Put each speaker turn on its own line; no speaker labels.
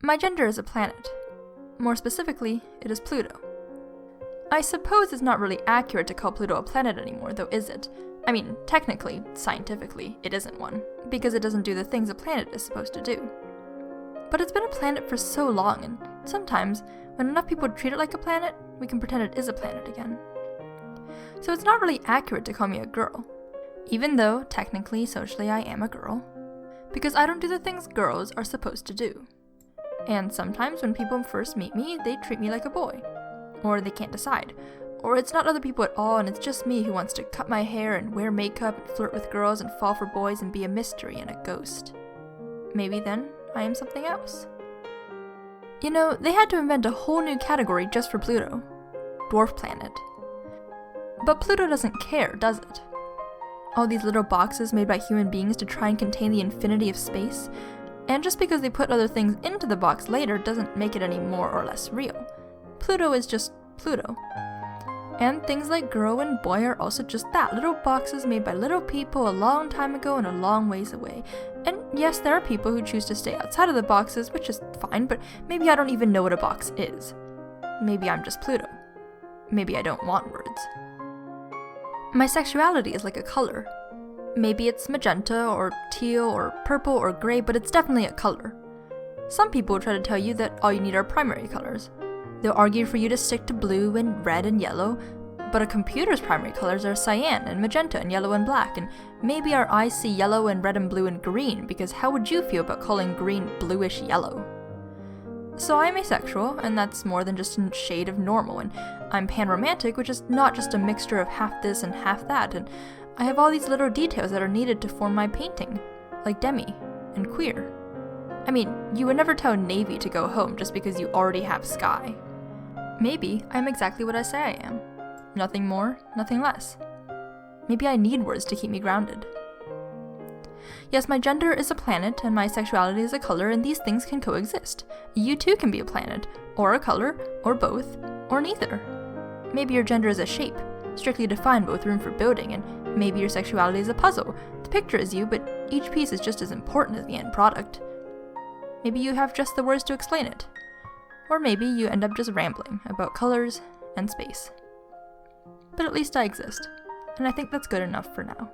My gender is a planet. More specifically, it is Pluto. I suppose it's not really accurate to call Pluto a planet anymore, though, is it? I mean, technically, scientifically, it isn't one, because it doesn't do the things a planet is supposed to do. But it's been a planet for so long, and sometimes, when enough people treat it like a planet, we can pretend it is a planet again. So it's not really accurate to call me a girl, even though, technically, socially, I am a girl, because I don't do the things girls are supposed to do. And sometimes when people first meet me, they treat me like a boy. Or they can't decide. Or it's not other people at all and it's just me who wants to cut my hair and wear makeup and flirt with girls and fall for boys and be a mystery and a ghost. Maybe then I am something else. You know, they had to invent a whole new category just for Pluto. Dwarf planet. But Pluto doesn't care, does it? All these little boxes made by human beings to try and contain the infinity of space, and just because they put other things into the box later doesn't make it any more or less real. Pluto is just Pluto. And things like girl and boy are also just that, little boxes made by little people a long time ago and a long ways away. And yes, there are people who choose to stay outside of the boxes, which is fine, but maybe I don't even know what a box is. Maybe I'm just Pluto. Maybe I don't want words. My sexuality is like a color. Maybe it's magenta, or teal, or purple, or gray, but it's definitely a color. Some people try to tell you that all you need are primary colors. They'll argue for you to stick to blue and red and yellow, but a computer's primary colors are cyan and magenta and yellow and black, and maybe our eyes see yellow and red and blue and green, because how would you feel about calling green bluish yellow? So I'm asexual, and that's more than just a shade of normal, and I'm panromantic, which is not just a mixture of half this and half that, and I have all these little details that are needed to form my painting, like demi and queer. I mean, you would never tell Navy to go home just because you already have sky. Maybe I'm exactly what I say I am. Nothing more, nothing less. Maybe I need words to keep me grounded. Yes, my gender is a planet and my sexuality is a color, and these things can coexist. You too can be a planet, or a color, or both, or neither. Maybe your gender is a shape, strictly defined with room for building, and maybe your sexuality is a puzzle. The picture is you, but each piece is just as important as the end product. Maybe you have just the words to explain it. Or maybe you end up just rambling about colors and space. But at least I exist, and I think that's good enough for now.